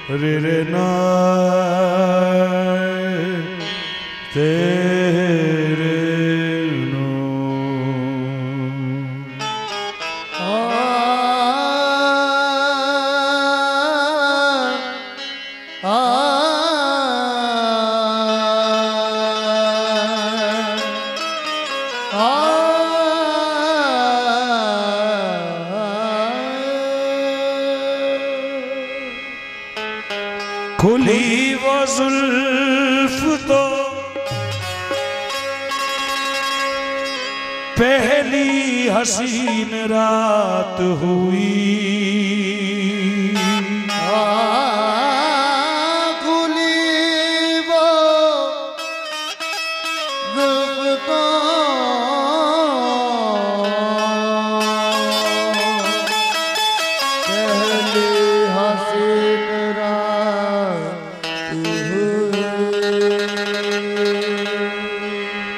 रे रे ना तेरे नो खुली वो जुल्फ तो पहली हसीन रात हुई। खुली वो जुल्फ तो पहली हसीन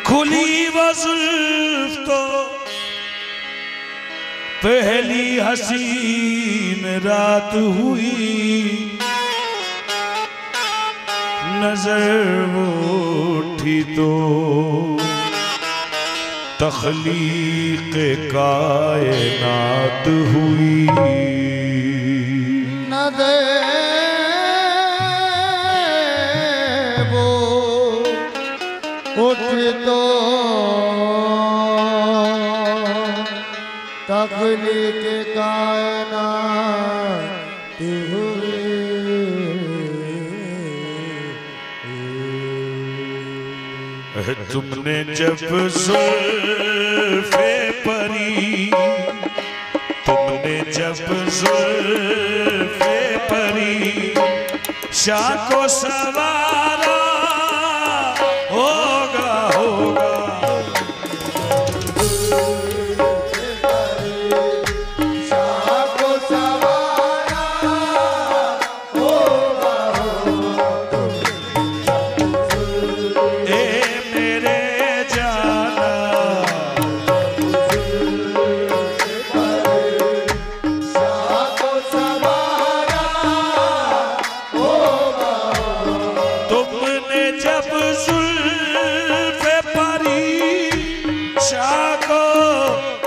खुली वो जुल्फ तो पहली हसीन रात हुई। नजर वो उठी तो तख्लीक कायनात हुई। नजर वो उठी तो तख्लीक कायनात हुई। तुमने जब जुल्फे परी, तुमने जब जुल्फे परी शाह को सवारा होगा होगा।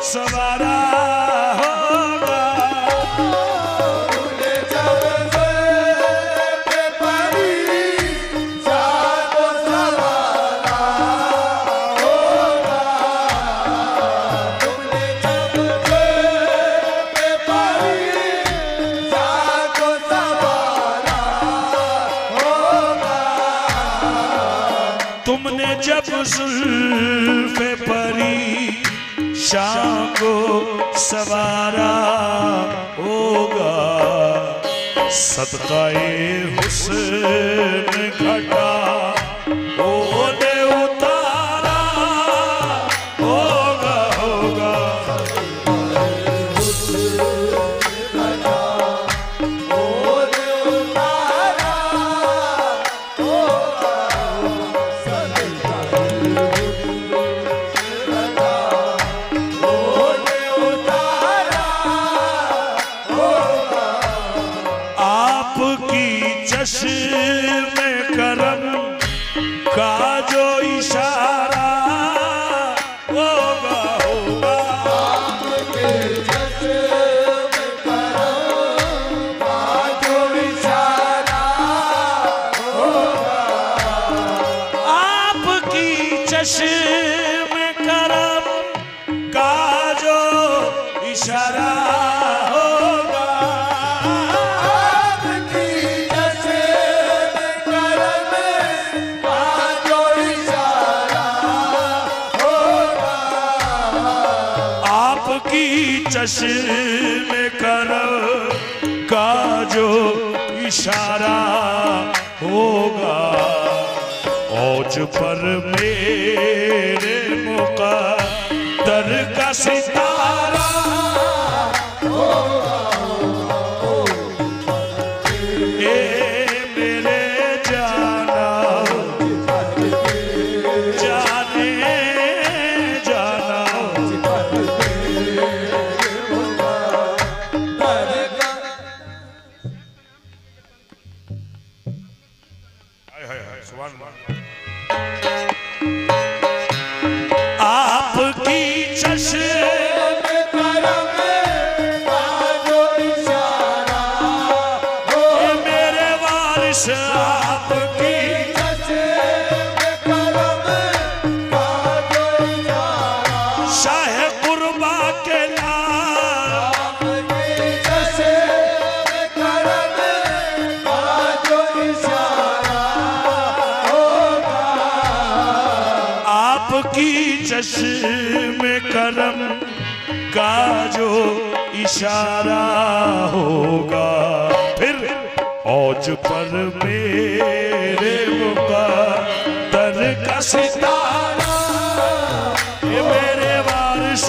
सवारा होगा तुमने जब जुल्फ़े परी शाह को सवारा होगा। तुमने जब जुल्फ़े परी शाह को सवारा होगा। तुमने जब जुल्फ़े परी शाह को सवारा होगा। सदक़ाए हुस्न घटा ओने उतारा होगा होगा। चश्मे करम का जो इशारा होगा होगा। आपके चश्मे करम का जो इशारा होगा। आपकी चश्मे करम का जो इशारा चश्मे करम का जो इशारा होगा। औज पर मेरे मुक़द्दर का सितारा होगा। मेरे जाना जाने जाना आपकी चश्म करम का जो इशारा ये मेरे वारिस आपकी शाह कुर्बा के लाल आपकी चश्म करम का जो इशारा होगा फिर औज पर मेरे मुक़द्दर का सितारा ये मेरे वारिस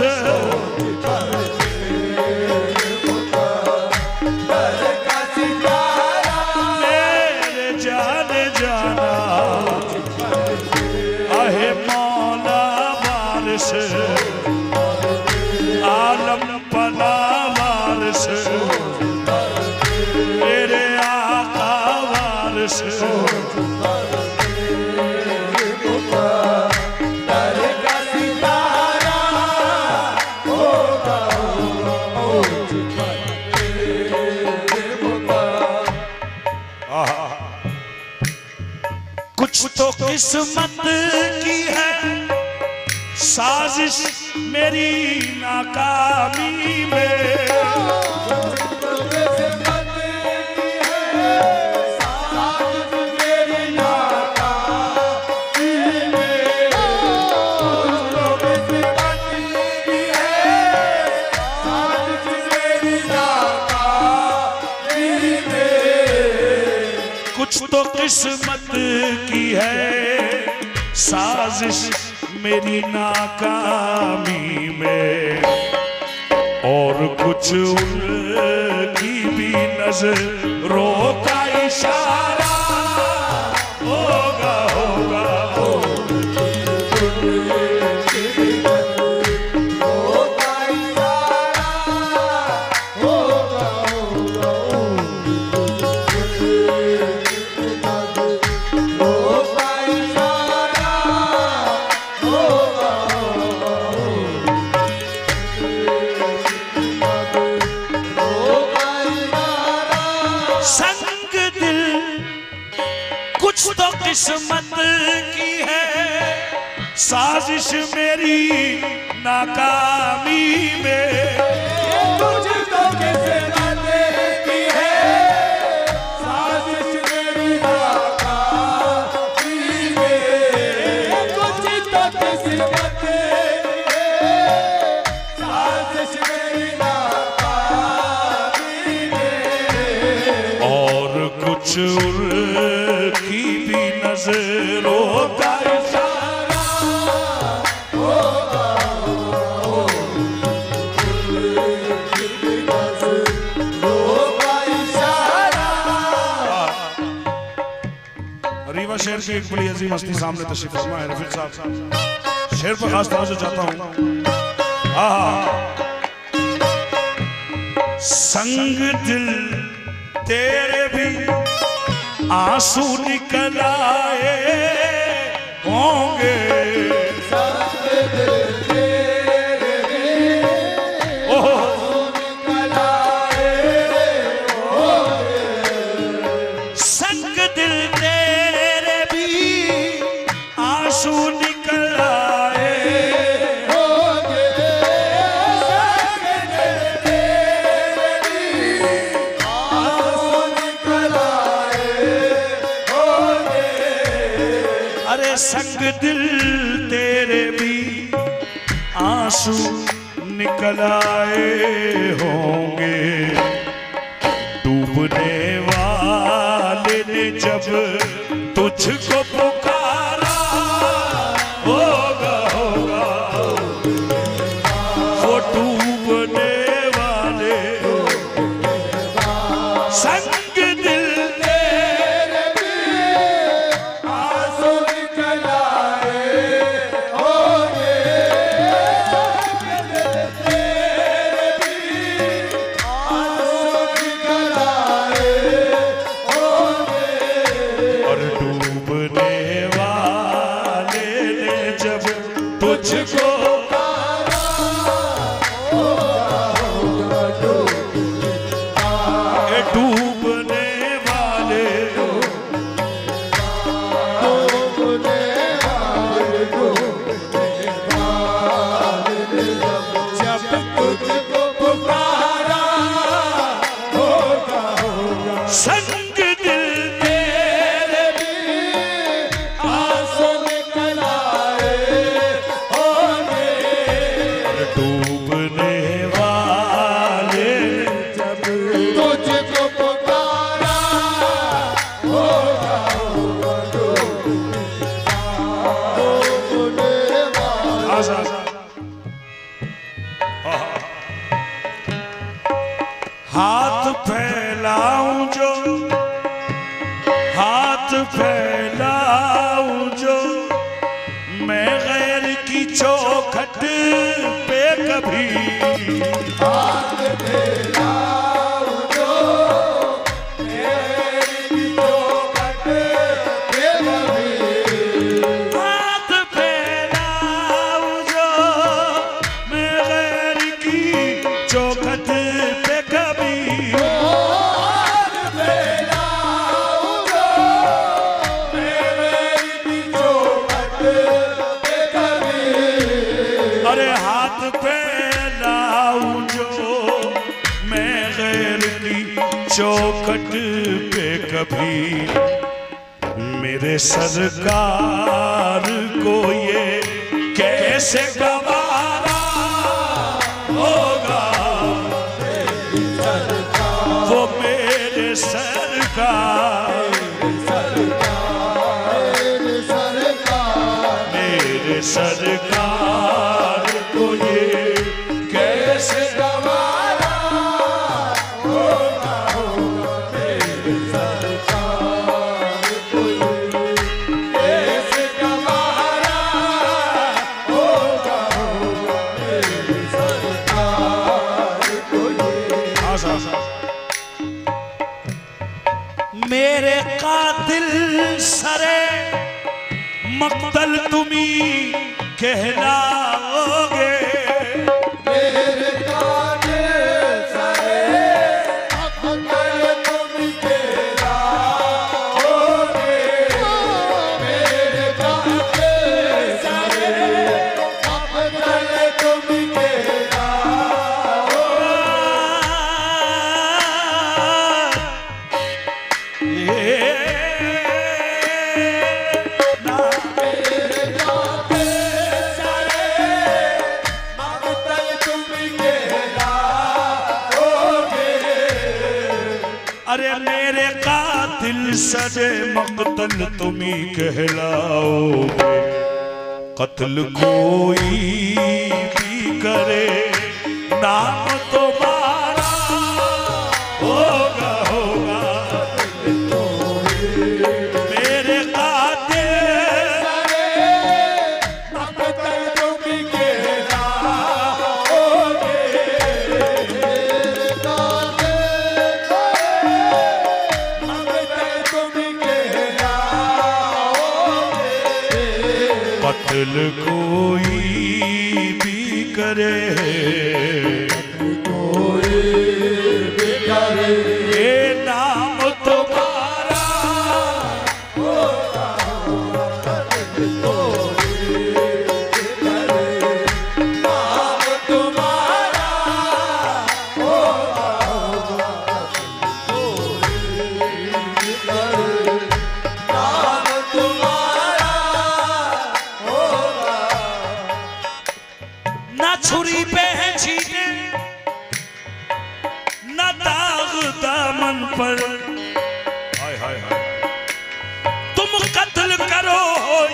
मेरे जान जाना आहे मौला वारिस आलम पना वारिस मेरे आका वारिस कुछ तो किस्मत की है साजिश मेरी नाकामी में कुछ तो किस्मत की है साजिश मेरी नाकामी में और कुछ उनकी भी नजरों का इशारा होगा होगा संग दिल कुछ तो किस्मत की है साजिश मेरी नाकामी में कुछ तो किस्मत की है साजिश मेरी नाकामी में कुछ तो किस्मत की है साजिश मेरी नाकामी में और कुछ उनकी भी नजरों का इशारा रीवा शेर की एक बड़ी अजीम हस्ती सामने तशरीफ फरमा है रफीक साहब शेर पर खास तवज्जो चाहता हूँ संग दिल तेरे भी आंसू निकल आए होंगे संग दिल तेरे भी आंसू निकल आए अरे संग दिल तेरे भी आंसू निकल आए होंगे डूबने वाले ने जब तुझको पुकारा होगा होगा वो डूबने वाले संग दिल तेरे भी आंसू निकल आए होंगे तेरे भी आंसू निकल आए होंगे और डूबने डूबने वाले जब तुझको पुकारा होगा संग दिल तेरे भी आंसू निकल आए होंगे डूबने वाले जब तुझको पुकारा होगा डूबने वाला आजा हाथ फैलाऊं जो हाथ फैलाऊं जो मैं गैर की चौखट पे कभी हाथ फैलाऊं जो मेरी चौखट पे कभी हाथ फैलाऊं जो मैं गैर की चौखट पे कभी हाथ फैलाऊं जो मेरी चौखट पे कभी अरे हाथ फैलाऊं जो मैं गैर की चौखट पे कभी मेरे सरकार को ये कैसे गवारा होगा वो मेरे सरकार मेरे सरकार को ये कैसे गवारा होगा मेरे सरकार को कैसे गवारा होगा मेरे सरकार को मेरे कातिल सरे मक्तल तुम्ही कहलाओगे मेरे काटे सरे मक्तल तुम कहलाओगे मेरे काटे सरे मक्तल तुम अरे मेरे कातिल सरे मक्तल तुम्ही कहलाओगे कत्ल कोई भी करे नाम तुम्हारा होगा होगा मेरे कातिल कत्ल कोई भी करे ये नाम तुम्हारा ना छुरी पे है छीने न दाग दामन पर हाय हाय हाय तुम कत्ल करो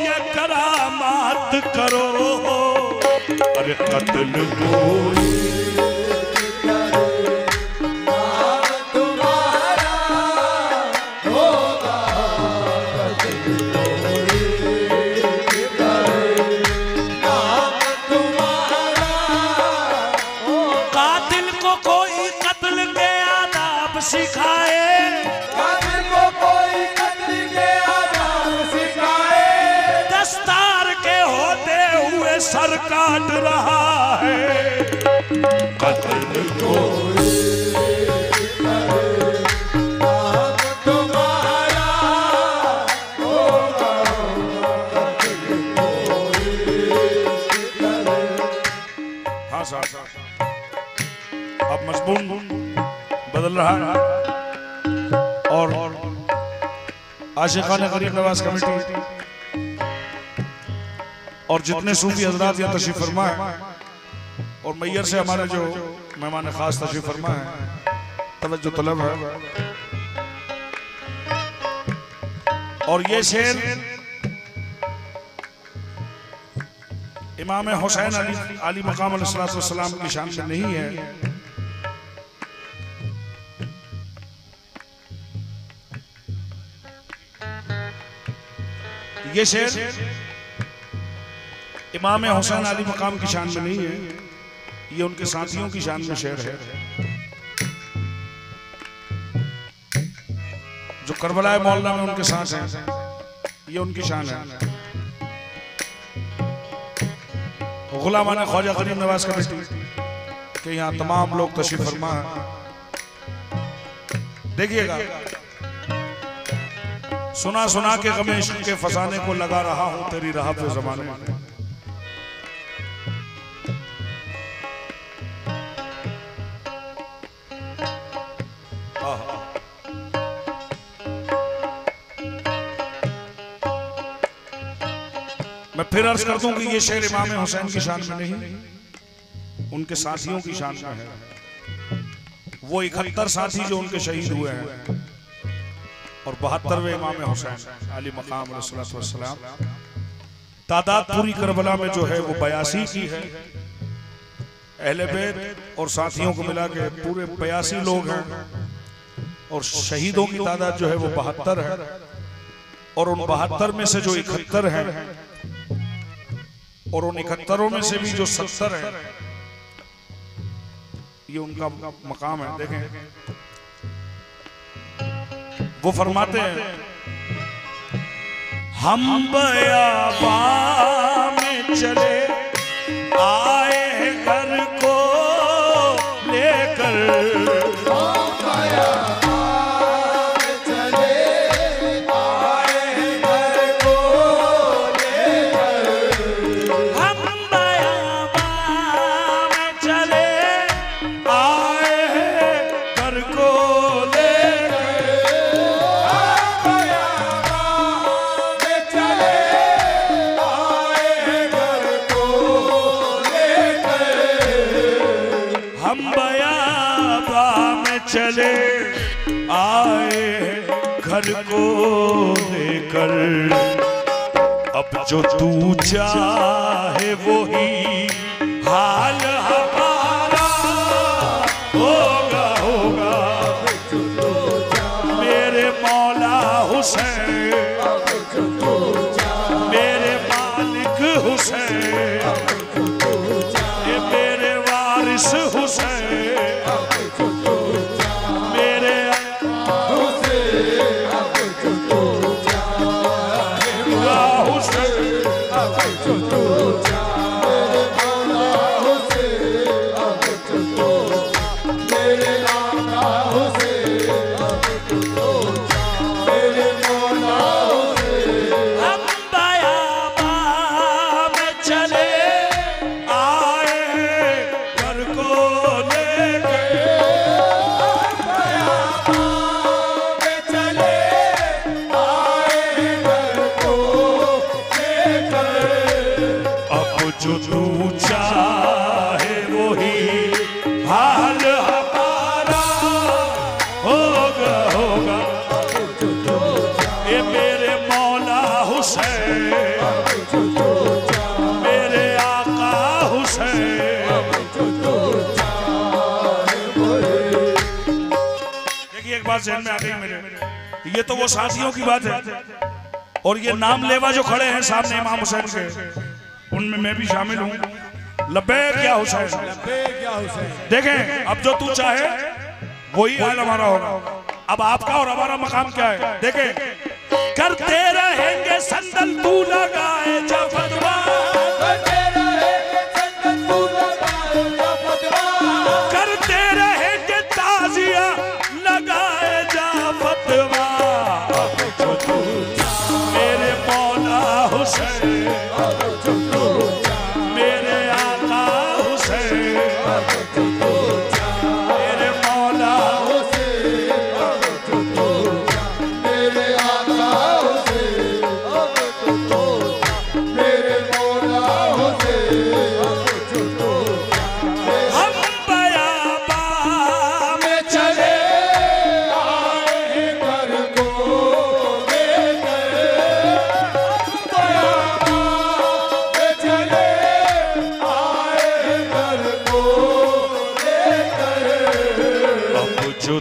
या करामात करो अरे कत्ल कोई कातिल को कोई कत्ल के आदाब सिखाए को कोई कत्ल के आदाब सिखाए दस्तार के होते हुए सर काट रहा है कत्ल कोई बदल रहा है और आशिकान गरीब नवाज कमेटी और जितने सूफी हजरात यहाँ तशरीफ फरमा है और मैयर से हमारे जो मेहमान खास तशरीफ फरमा है, तवज्जो तलब है। और ये शेर इमाम हुसैन अली मकाम अलैहिस्सलाम की शान में नहीं है, ये शेर इमाम हुसैन अली मकाम की शान में नहीं है, ये उनके साथियों की शान में शेर है। जो करबला मोहल्ला में उनके साथ हैं, ये उनकी शान है। गुलामाने ख्वाजा गरीब नवाज कमेटी के यहाँ तमाम लोग तशरीफ फरमा है। देखिएगा, सुना सुना के गमे इश्क के फसाने को लगा रहा हूं तेरी राह पे ज़माने में। मैं फिर अर्ज कर दूं कि ये शेर इमाम हुसैन की शान में नहीं, उनके साथियों की शान में है। वो 71 साथी जो उनके शहीद हुए हैं और 72वें इमाम हुसैन अली मकाम अलैहिस्सलाम, तादाद पूरी करबला में जो है वो 82 की है। अहले बैत और साथियों को मिला के पूरे 82 लोग हैं और शहीदों की तादाद जो है वो 72 है। और उन 72 में से जो 71 हैं और उन 71 में से भी जो 70 है, ये उनका मकाम है। देखें, वो फरमाते हैं, हम बयाबा में चले आए घर को लेकर, चले आए घर को लेकर। अब जो तू चाहे वही हाल हमारा होगा होगा, मेरे मौला हुसैन, मेरे मालिक हुसैन, ये मेरे वारिस हुसैन, जो तू चाहे वही हाल हमारा होगा होगा, ये मेरे मौला हुसैन, मेरे आका हुसैन। देखिए, एक बात ज़हन में आ गई मेरे, ये तो वो साथियों की बात है और ये नाम लेवा जो खड़े हैं सामने इमाम हुसैन के, उनमें मैं भी शामिल हूँ। लब्बैक या हुसैन, देखें, अब जो तू चाहे वही हाल हमारा होगा। अब आपका और हमारा मकाम क्या है? देखें, करते रहेंगे संदल तू लगाए जा फतवा, करते रहेंगे ताजिया लगाए जा फतवा। मेरे मौला हुसैन, मेरे आका हुसैन, मेरे मौला हुसैन,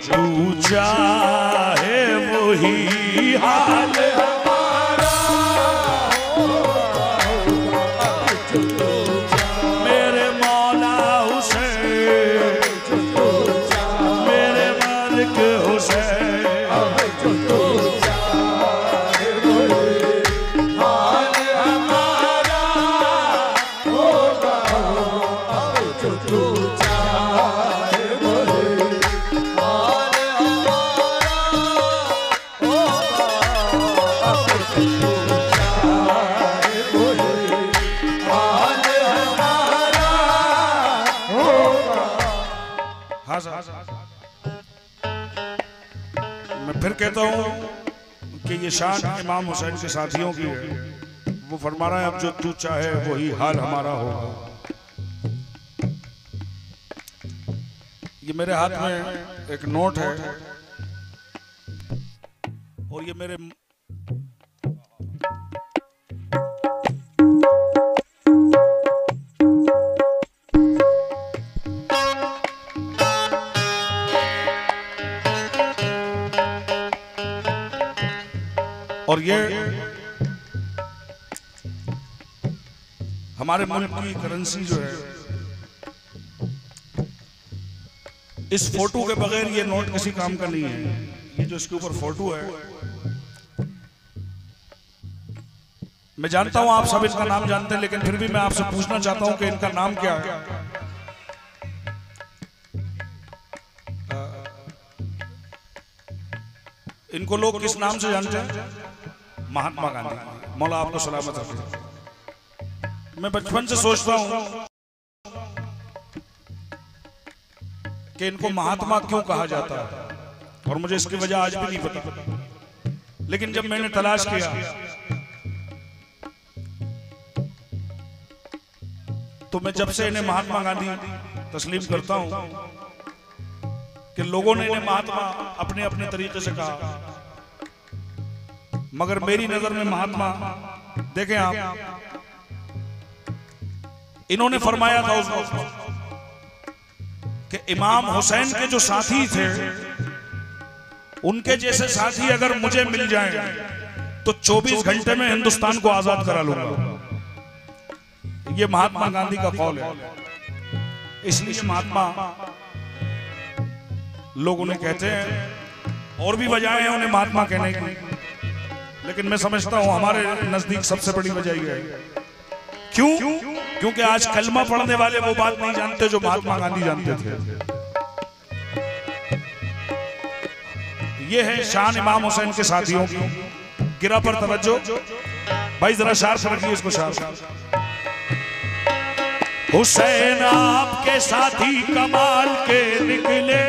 तू चाहे वही हाल हमारा मेरे मौला हुसैन, मेरे मालिक हुसैन। हाल हमारा होगा जो तू चाहे वही हाल हमारा होगा जो तू चाहे वही हाल हमारा होगा। हाँ साहब, मैं फिर कहता हूँ कि ये शान इमाम हुसैन के साथियों की है। वो फरमा रहा है अब जो तू चाहे वही हाल हमारा होगा। ये मेरे हाथ में एक नोट है और ये मेरे और ये हमारे मुल्क की करेंसी जो है, इस फोटो के बगैर ये नोट किसी काम का नहीं है। ये जो इसके ऊपर फोटो है, मैं जानता हूं आप सब इनका नाम जानते हैं, लेकिन फिर भी मैं आपसे पूछना चाहता हूं कि इनका नाम क्या है। इनको लोग किस नाम से जानते हैं? महात्मा गांधी। मौला आपको सलामत रखे। मैं बचपन से सोचता हूं कि इनको महात्मा क्यों कहा जाता है, और मुझे इसकी वजह आज भी नहीं पता। लेकिन जब मैंने तलाश किया तो मैं जब से इन्हें महात्मा गांधी तस्लीम करता हूं कि लोगों ने इन्हें महात्मा अपने अपने तरीके से कहा, मगर मेरी नजर में महात्मा, देखें आप, इन्होंने फरमाया था उस वक्त कि इमाम हुसैन के जो साथी थे, उनके जैसे साथी अगर मुझे मिल जाएं तो 24 घंटे में हिंदुस्तान को आजाद करा लूंगा। ये महात्मा गांधी का कौल है। इसलिए महात्मा लोग उन्हें कहते हैं, और भी वजह है उन्हें महात्मा कहने की, लेकिन मैं समझता हूं हमारे नजदीक सबसे बड़ी वजह यह है। क्यों? क्योंकि आज कलमा पढ़ने वाले वो बात नहीं जानते जो महात्मा गांधी जानते थे। ये है शान इमाम हुसैन के साथियों की। गिरा पर तवज्जो भाई, जरा शार से रखिए इसको। शार, हुसैन आपके साथी कमाल के निकले,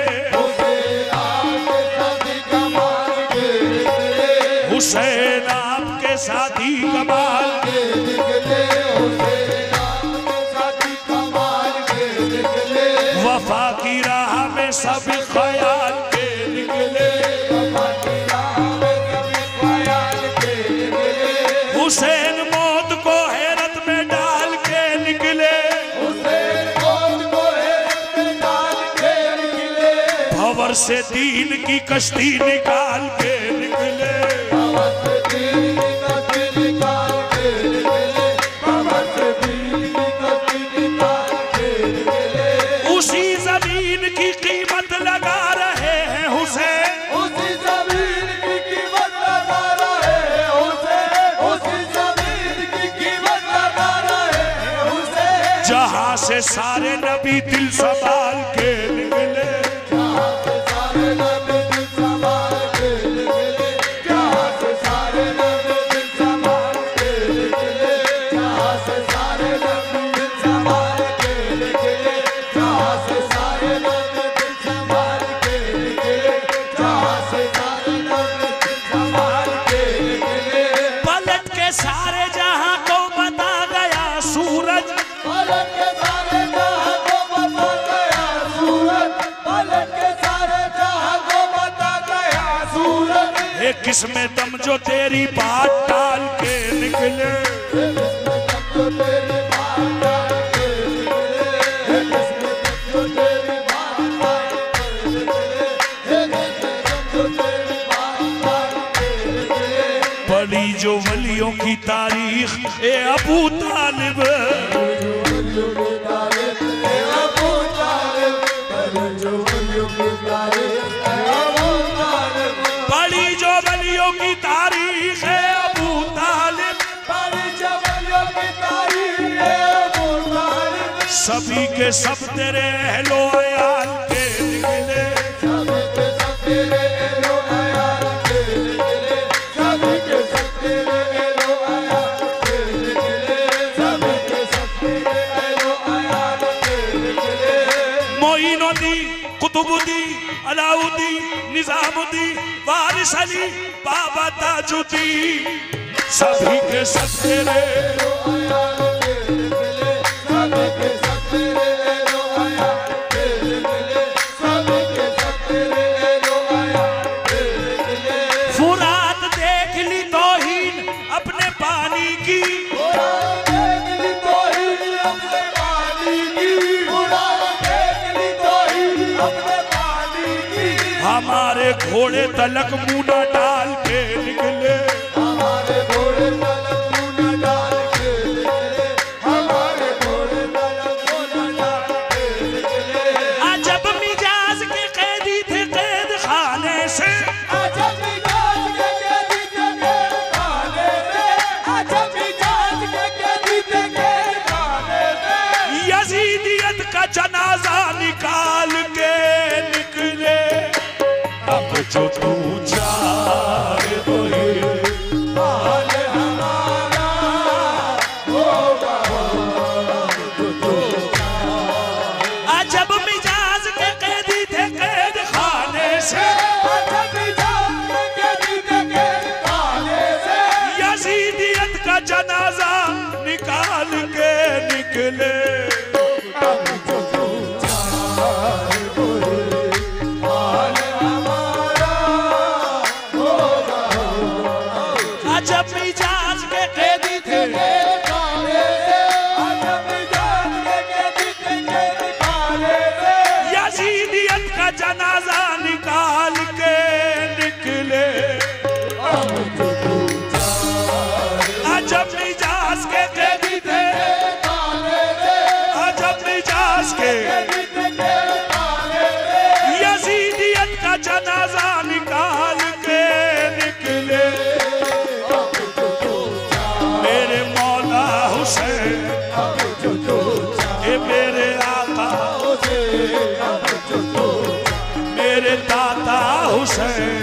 हुसैन आपके साथी कमाल के निकले, वफा की राह में सब ख्याल के निकले, हुसैन मौत को हैरत में डाल के निकले, भंवर से दीन की कश्ती निकाल के निकले, उसी जमीन की कीमत लगा रहे हैं हुसैन, उसी जमीन की कीमत लगा रहे हैं हुसैन, उसी जमीन की कीमत लगा रहे हैं हुसैन, जहां से सारे नबी दिल संभाल के निकले, जहां से सारे नबी दिल संभाल के निकले, जहां से सारे नबी दिल संभाल के निकले, जहां से सारे नबी दिल संभाल के निकले, जहां से सारे नबी दिल संभाल के निकले, जहां से सारे नबी दिल संभाल के निकले, पलट के सारे जहां को बता गया सूरज, पलट के सारे जहां को बता गया सूरज, पलट के सारे जहां को बता गया सूरज, एक किस्में दम जो तेरी बात टाल के निकले, जिसमें तब तो तेरी बात डाल के निकले, जिसमें तब तो तेरी बात डाल के निकले, पढ़ी जो वलियों की तारीख ए अबू तालिब, पढ़ी जो वलियों की तारीख है अबू तालिब, सभी के सब तेरे अहलो अयाल के निकले, कुतुबुद्दीन, अलाउद्दीन, निजामुद्दीन, वारिस अली, बाबा ताजुद्दीन, सभी के सब तेरे फुरात देख ली तौहीन अपने पानी की, हमारे घोड़े तलक मुना डाल के निकले, हमारे घोड़े तलक मुना डाल के निकले, हमारे घोड़े तलक मुना डाल के निकले। अजब मिजाज के कैदी थे कैद खाने से, अजब मिजाज के कैदी थे कैद खाने से, अजब मिजाज के कैदी थे कैद खाने से, यजीदियत का जनाजा निकाल के निकले, अब जो तू चाहे वही हाल हमारा होगा, जो तू अजब मिजाज के कैदी थे कैद खाने से, अजब मिजाज के कैदी थे कैद खाने से, यजीदियत का जनाजा निकाल के निकले, अब जो तू चाहे वही हाल अजब मिजाज के कैदी थे कैद खाने से, अजब मिजाज के कैदी थे कैद खाने से, यजीदियत का जनाजा निकाल के निकले, अजब मिजाज के कैदी थे कैद खाने से, अजब मिजाज के कैदी थे कैद खाने से, यजीदियत का जनाजा निकाल के निकले, मेरे मौला हुसैन, मेरे आका मेरे दाता हुसैन,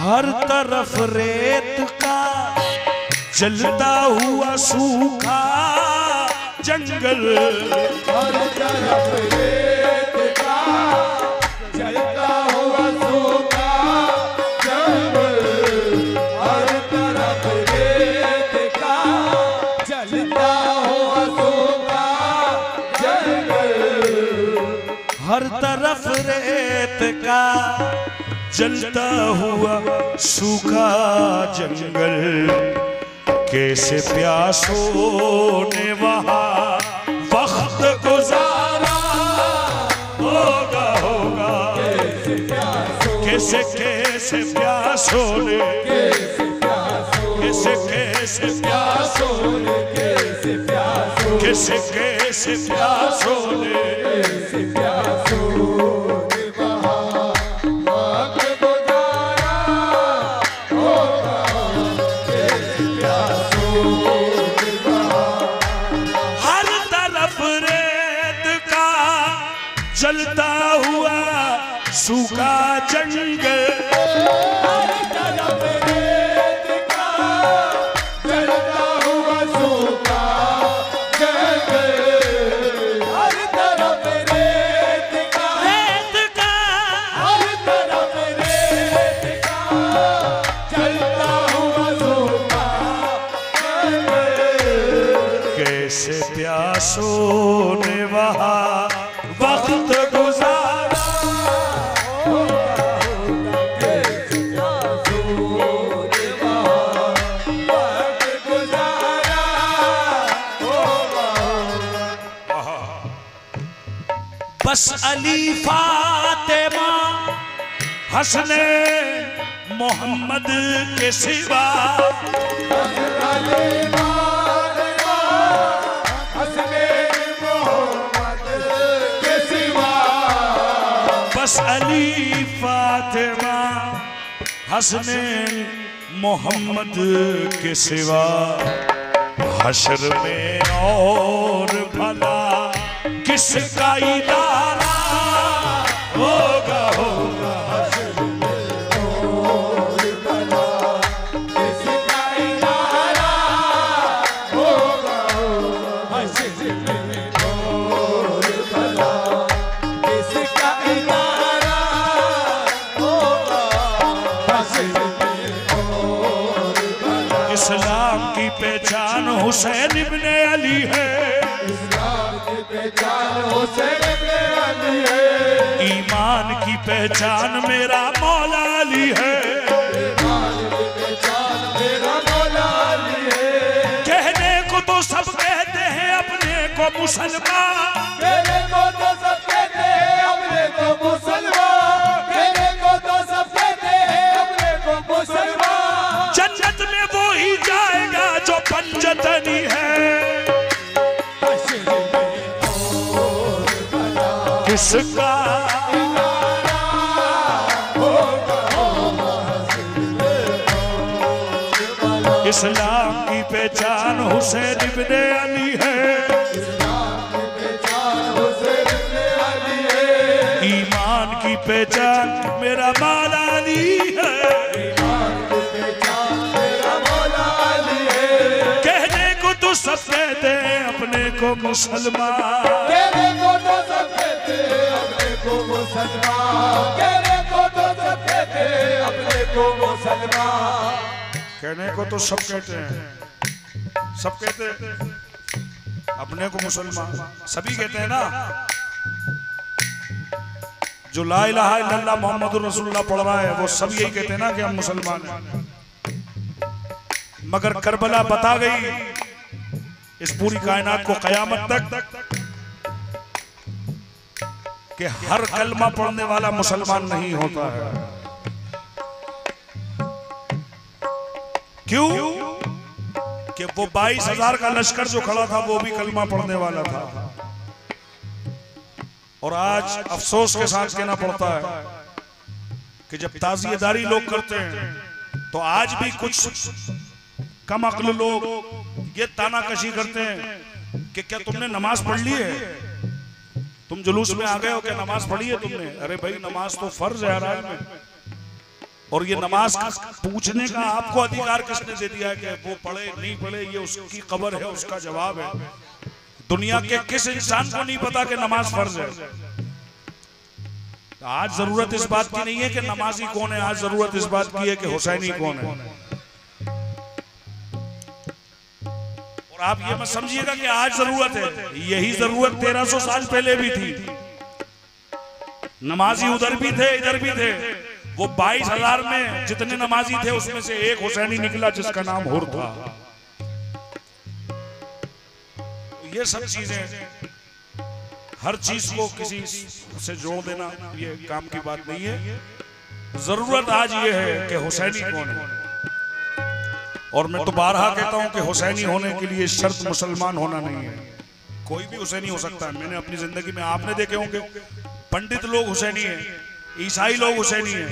हर तरफ रेत का जलता हुआ सूखा जंगल, हर तरफ रेत का जलता हुआ सूखा जंगल, हर तरफ रेत का जलता हुआ सूखा जंगल, हर तरफ रेत का जलता हुआ सूखा जंगल, कैसे प्यासों ने वहाँ वक्त गुजारा होगा, होगा कैसे कैसे प्यासों ने, कैसे कैसे प्यासों ने, कैसे कैसे प्यासों ने, जलता हुआ सूखा जंगल, हर तरफ रेत का जलता हुआ सूखा जंगल, हर तरफ रेत का हर तरफ रेत का जलता हुआ सूखा जंगल, कैसे प्यासों ने वहाँ वक्त गुजारा, बस अली फातिमा हसने मोहम्मद के सिवा, बस अली फातिमा हसने मोहम्मद के सिवा, बस अली फातिमा हसने मोहम्मद के सिवा, हशर में और भला किसका इदारा होगा होगा, हशर में और भला किसका इदारा होगा, हशर में और भला किसका इदारा होगा, हशर में और भला। इस्लाम की पहचान हुसैन इब्ने अली है, इस्लाम की पहचान हुसैन इब्ने अली है, ईमान की पहचान मेरा मौला अली है, ईमान की पहचान मेरा मौला अली है। कहने को तो सब कहते हैं अपने को मुसलमान, कहने को तो सब कहते हैं अपने को मुसलमान, कहने को तो सब कहते हैं अपने को मुसलमान। जन्नत में वो ही जाएगा जो पंजतनी है, हशर में और भला किसका इस्लाम की पहचान हुसैन इब्ने अली है, इस्लाम की पहचान हुसैन इब्ने अली है, ईमान की पहचान मेरा मौला अली है, ईमान की पहचान मेरा मौला अली है। कहने को तो सब कहते हैं अपने को मुसलमान, कहने को तो सब कहते हैं अपने को मुसलमान, कहने को तो सब कहते हैं अपने को मुसलमान। कहने को तो सब कहते हैं, सब कहते हैं अपने को मुसलमान, सभी कहते हैं ना। जो ला इलाहा इल्लल्लाह मोहम्मदुर रसूलुल्लाह पढ़ रहा है वो सब यही कहते हैं ना कि हम मुसलमान हैं। मगर करबला बता गई इस पूरी कायनात को कयामत तक कि हर कलमा पढ़ने वाला मुसलमान नहीं होता है। क्यों? कि वो 22,000 का लश्कर जो खड़ा था वो भी कलमा पढ़ने वाला था। और आज अफसोस के साथ कहना पड़ता है कि जब ताज़ियेदारी लोग करते हैं तो आज भी कुछ कम अक्ल लोग ये तानाकशी करते हैं कि क्या तुमने नमाज पढ़ ली है, तुम जुलूस में आ गए हो, क्या नमाज पढ़ी है तुमने? अरे भाई नमाज तो फर्ज है हर हाल में, और ये नमाज पूछने का आपको अधिकार किसने दे दिया कि वो पढ़े नहीं पढ़े, ये उसकी कब्र है, उसका जवाब है। दुनिया के किस इंसान को नहीं पता कि नमाज फर्ज है? तो आज जरूरत इस बात की नहीं है कि नमाजी कौन है, आज जरूरत इस बात की है कि हुसैनी कौन है। और आप ये मत समझिएगा कि आज जरूरत है, यही जरूरत 1300 साल पहले भी थी। नमाजी उधर भी थे इधर भी थे। वो 22,000 में जितने नमाजी थे उसमें से एक हुसैनी निकला जिसका नाम हुर था। ये सब चीजें, हर चीज को किसी से जोड़ देना ये काम की बात नहीं है। जरूरत आज ये है कि हुसैनी कौन है। और मैं तो बारहा कहता हूं कि हुसैनी होने के लिए शर्त मुसलमान होना नहीं है, कोई भी हुसैनी हो सकता है। मैंने अपनी जिंदगी में आपने देखे होंगे पंडित लोग हुसैनी हैं, ईसाई लोग हुसैनी हैं।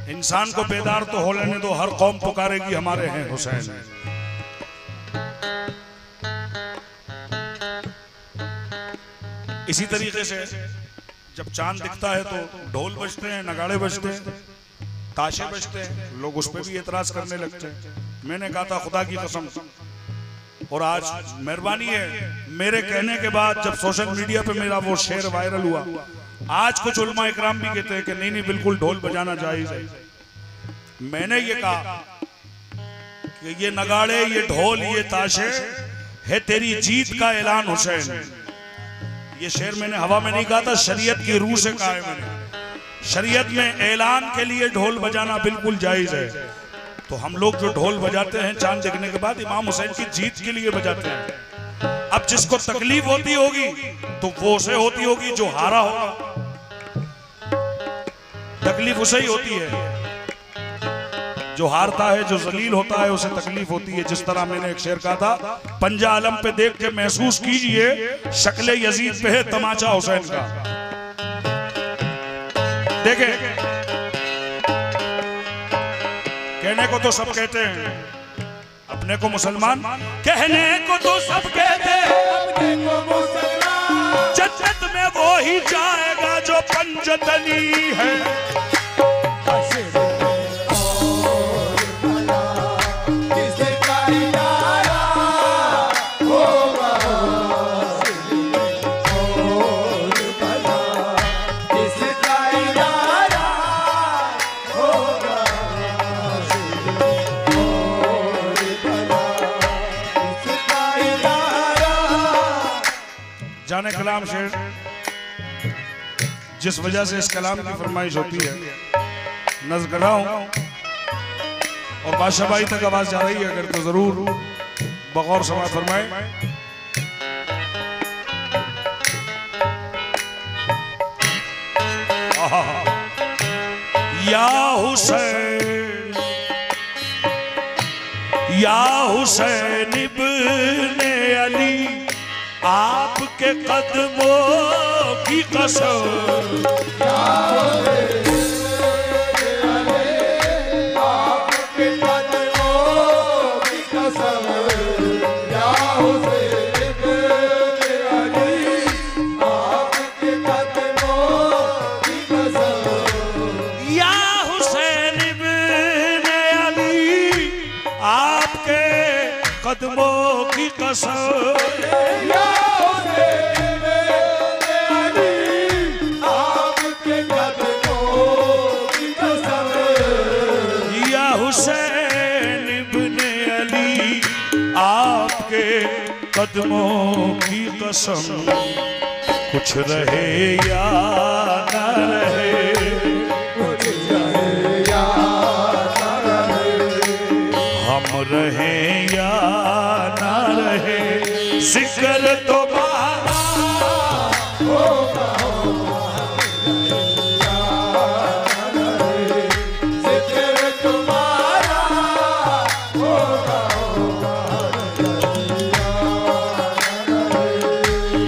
इंसान को बेदार तो हो लेने दो, हर कौम पुकारेगी हमारे हैं हुसैन। इसी तरीके से जब चांद दिखता है तो ढोल बजते हैं, नगाड़े बजते हैं, ताशे बजते हैं, लोग उस पर भी एतराज करने लगते हैं। मैंने कहा था खुदा की कसम, और आज मेहरबानी है मेरे कहने के बाद जब सोशल मीडिया पे मेरा वो शेर वायरल हुआ, आज कुछ उलमा इकराम भी कहते हैं कि नहीं नहीं बिल्कुल ढोल बजाना जायज है। मैंने ये कहा कि ये नगाड़े, ये ढोल, ये ताशे है तेरी जीत का ऐलान हुसैन। ये शेर मैंने हवा में नहीं कहा था, शरीयत की रूह से कहा है मैंने। शरीयत में ऐलान के लिए ढोल बजाना बिल्कुल जायज है। तो हम लोग जो ढोल बजाते हैं चांद दिखने के बाद, इमाम हुसैन की जीत के लिए बजाते हैं। अब जिसको तकलीफ होती होगी तो वो उसे होती होगी जो हारा होगा, तकलीफ उसे ही होती है। जो हारता है, जो जलील होता है, उसे तकलीफ होती है। जिस तरह मैंने एक शेर कहा था, पंजा आलम पे देख के महसूस कीजिए शक्ले यजीद पे है तमाचा हुसैन का। देखे, कहने को तो सब कहते हैं, अपने को मुसलमान कहने को तो सब कहते हैं, अपने को मुसलमान जन्नत में वो ही जाएगा जो पंजतनी है। जाने कलाम शेर, जिस वजह से इस कलाम की फरमाइश होती है, नज़्म कर रहा हूं और बादशाह भाई तक आवाज जा रही है, अगर तो जरूर बगौर समाज फरमाए। या हुसैन, या हुसैन इब्ने अली, आपके कदमों की कसम, आपके कदमों की कसम, या हुसैन इब्ने अली, आपके कदमों की कसम, या हुसैन इब्ने अली, आपके कदमों की कसम, या हुसैन इब्ने अली, आपके कदमों की कसम, या हुसैन इब्ने अली, आपके कदमों की कसम। कुछ रहे या न रहे, कुछ रहे या न रहे, हम रहे या न रहे, जिक्र तुम्हारा होगा जिक्र तुम्हारा होगा,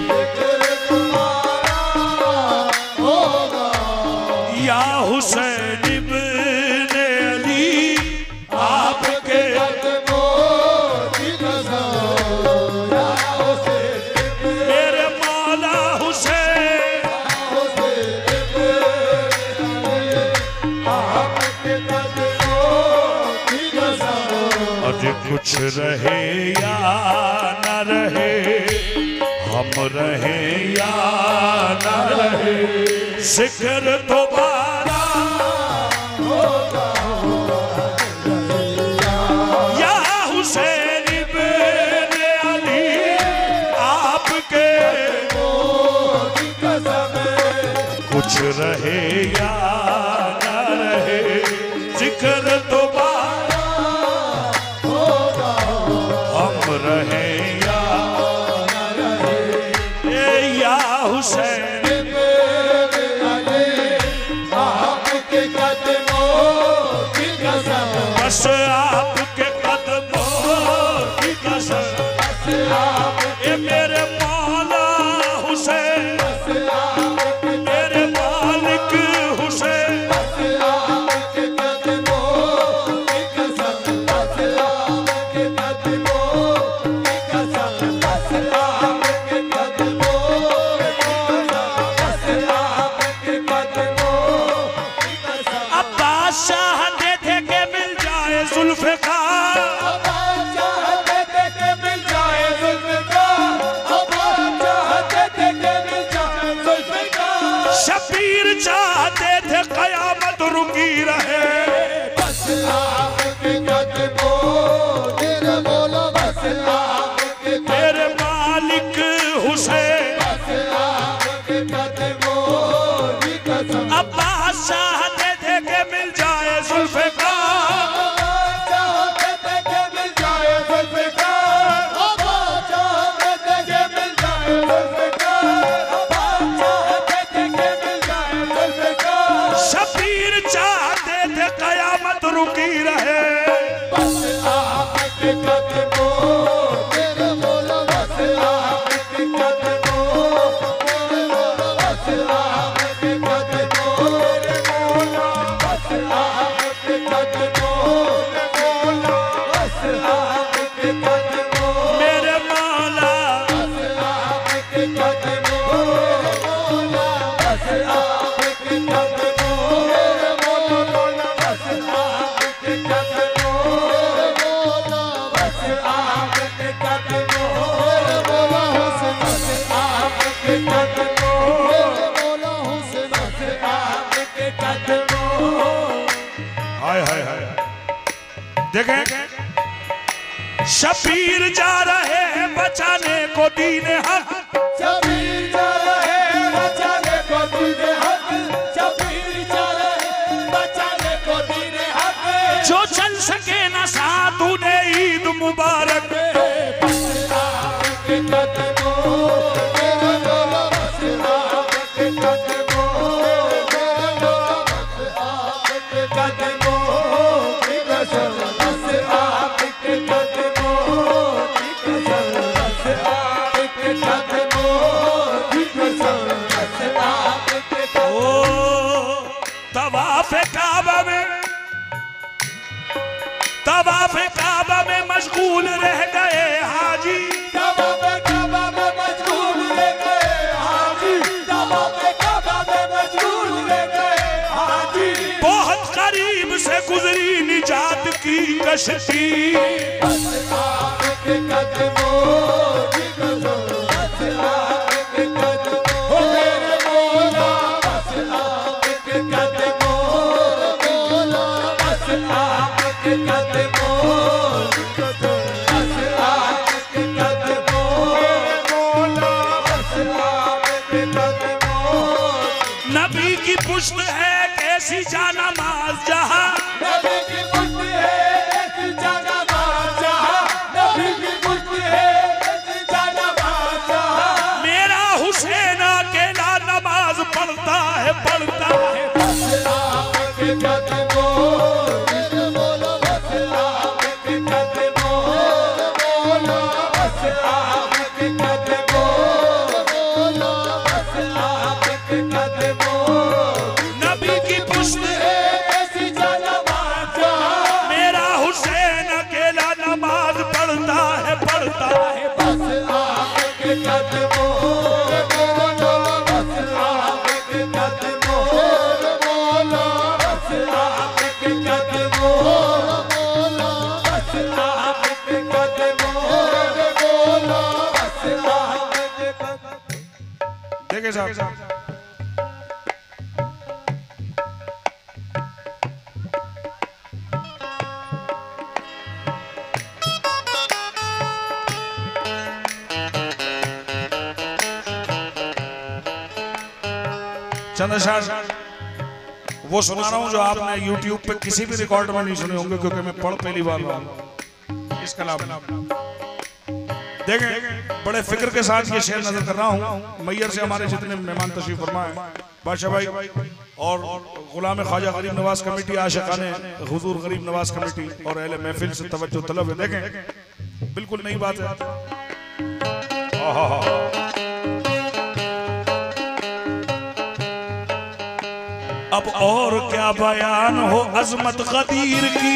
जिक्र तुम्हारा होगा, या हुसैन इब्ने अली, आपके कदमों की कसम, या हुसैन मेरे मौला हुसैन, आपके कदमों की कसम, अरे कुछ रहे या न रहे, हम रहे या न रहे, जिक्र तुम्हारा या हुसैन इब्ने अली, आपके की कसम, कुछ रहे या न रहे, जिक्र तुम्हारा हम रहे या न रहे, या हुसैन आपके कदमों की कसम, बस आपके कदमों की कसम, ये मेरे मौला हुसैन, मेरे मालिक हुसैन, आपके कदमों की कसम, आपके कदमों की कसम, आपके कदमों आपके कदमों की कसम, अब बादशाह थे के मिल जाए जुल्फ़िकार, चाहते थे कि मिल जाए जुल्फ़िकार, चाहते थे कि मिल जाए जुल्फ़िकार, शबीर चाहते थे कयामत रुकी रहे, बस आपके कदमों तेरे बोलो, बस आपके मेरे मालिक हुसैन, बस आपके कदमों की कसम, अब बादशाह थे के मिल जाए जुल्फ़िकार, चाहते थे कि मिल जाए जुल्फ़िकार, चाहते थे कि देखें, शबीर जा रहे हैं बचाने को दीन हक, शबीर जा रहे हैं बचाने को दीन हक, शबीर जा रहे हैं बचाने को दीन हक। जो चल सके ना साथ उन्हें ईद मुबारक। तवाफ़े काबा में मशगूल रह गए हाजी, तवाफ़े काबा में मशगूल रह गए हाजी, तवाफ़े काबा में मशगूल रह गए हाजी। बहुत करीब से गुजरी निजात की कश्ती, नबी की पुश्त है कैसी जानामाज जहां, नबी की पुश्त है कैसी जानामाज जहां, नबी की पुश्त है कैसी जानामाज जहां। मेरा हुसैन अकेला नमाज पढ़ता है, पढ़ता है। नबी की पुश्त है कैसी जानामाज जहां, मेरा हुसैन अकेला नमाज पढ़ता है, पढ़ता है। बस आपके कदमों मौला, बस आपके कदमों मौला, बस आपके कदमों मौला, बस आपके कदमों मौला, बस आपके कदमों। देखिए साहब, चंद्रशेखर वो सुना रहा हूं जो आपने YouTube पे किसी भी रिकॉर्ड में नहीं सुने होंगे, क्योंकि मैं पढ़ पहली बार रहा हूं इस कलाम। देखें, बड़े फिक्र के साथ ये शेर नजर कर रहा हूं। मैयर से हमारे जितने मेहमान तशरीफ फरमा है, बादशाह भाई और गुलाम ख्वाजा गरीब नवाज कमेटी, आशिकाने हुजूर गरीब नवाज कमेटी और अहले महफिल से तवज्जो तलब है। देखें, बिल्कुल नई बात है। अब और क्या बयान हो अजमत गदीर की,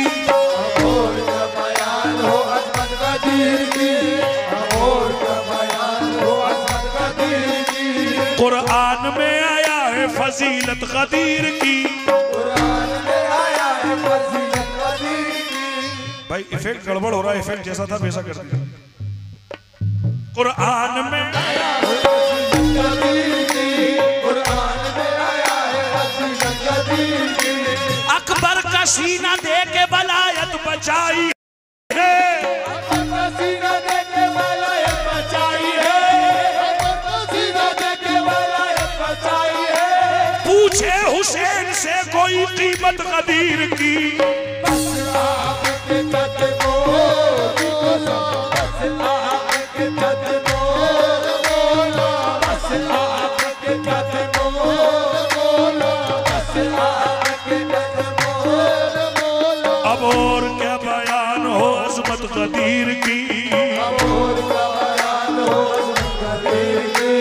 और क्या बयान हो अजमत गदीर की, और क्या बयान हो अजमत गदीर की। कुरान में आया है फजीलत गदीर की, कुरान में आया है फजीलत गदीर की। भाई इफेक्ट गड़बड़ हो रहा है, इफेक्ट जैसा था वैसा कर दिया। कुरान में आया है फजीलत गदीर की, कुरान में आया है फजीलत गदीर की। अकबर का सीना दे के वलायत बचाई है, अकबर का सीना दे के वलायत बचाई है, अकबर का सीना दे के वलायत बचाई है। पूछे हुसैन से कोई कीमत गदीर की, बस आपके कदमों की कसम, बस आपके कदमों मौला, बस आपके कदमों मौला, बस आपके कदमों मौला। अब और क्या बयान हो अजमत गदीर की, और का बयान हो अजमत गदीर की।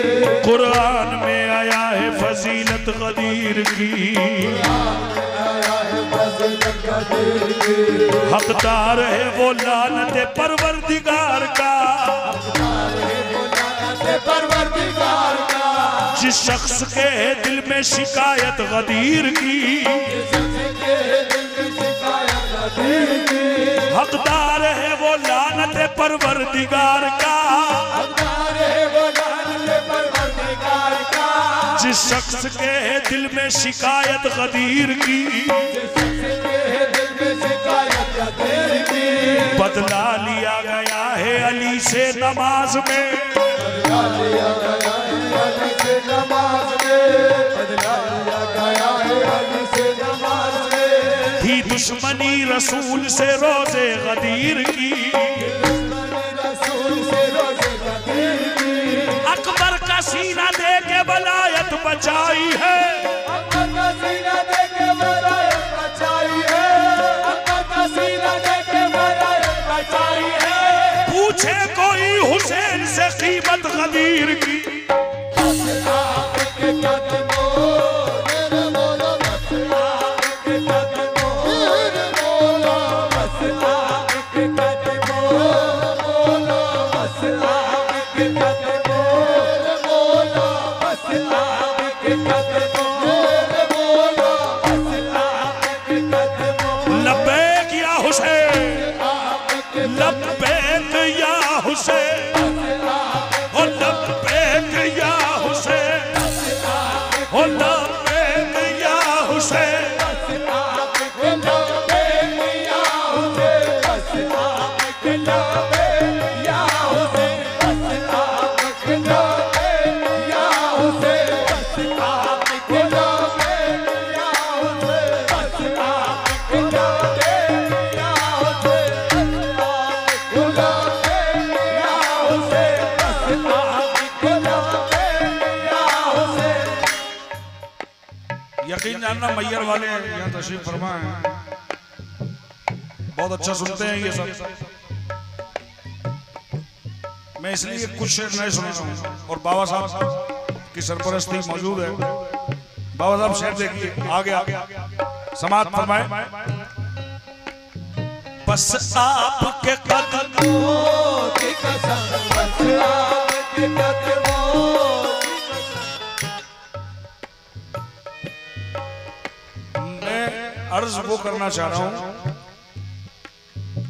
कुरान में आया है फजीलत गदीर की। आया है हकदार है वो लानत परवरदिगार का, जिस शख्स के दिल में शिकायत गदीर की। हकदार है वो लानत परवरदिगार का, जिस शख्स के दिल में शिकायत गदीर की। बदला लिया गया है अली से नमाज में, थी दुश्मनी रसूल से रोजे गदीर की। अकबर का सीना दे के वलायत बचाई है, पूछे कोई हुसैन से कीमत गदीर की। लब्बैक या हुसैन, लब्बैक या हुसैन, हो लब्बैक या हुसैन, हो लब्बैक या हुसैन। यकीन जानना मैयर वाले यहाँ तशरीफ फरमा है, बहुत अच्छा सुनते हैं ये सब। मैं इसलिए कुछ शेर नहीं सुना हूँ और बाबा साहब की सरपरस्ती मौजूद है। बाबा साहब शेर देखिए, आगे आगे समात फरमाए। बस आपके कदमों की कसम, बस आपके कदमों। अर्ज वो करना चाह रहा हूं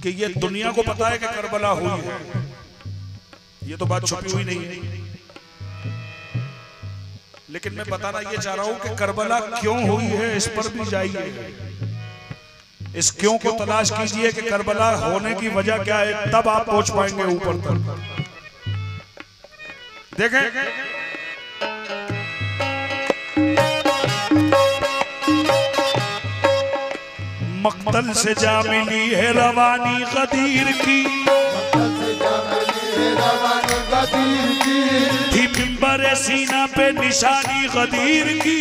कि ये दुनिया को पता है कि करबला हुई है, ये तो बात छुपी हुई नहीं है, लेकिन मैं बताना ये चाह रहा हूं कि करबला क्यों हुई है, इस पर भी जाइए, इस क्यों को तलाश कीजिए कि करबला होने की वजह क्या है, तब आप पहुंच पाएंगे ऊपर तक। देखें मक्तल से जा मिली है रवानी गदीर की, थी मिंबर सीना पे निशानी गदीर की।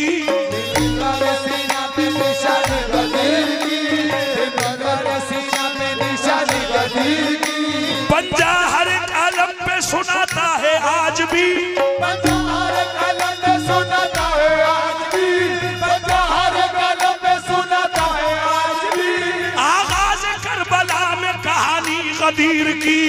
पंजा हर एक आलम पे सुनाता है आज भी, गदीर की।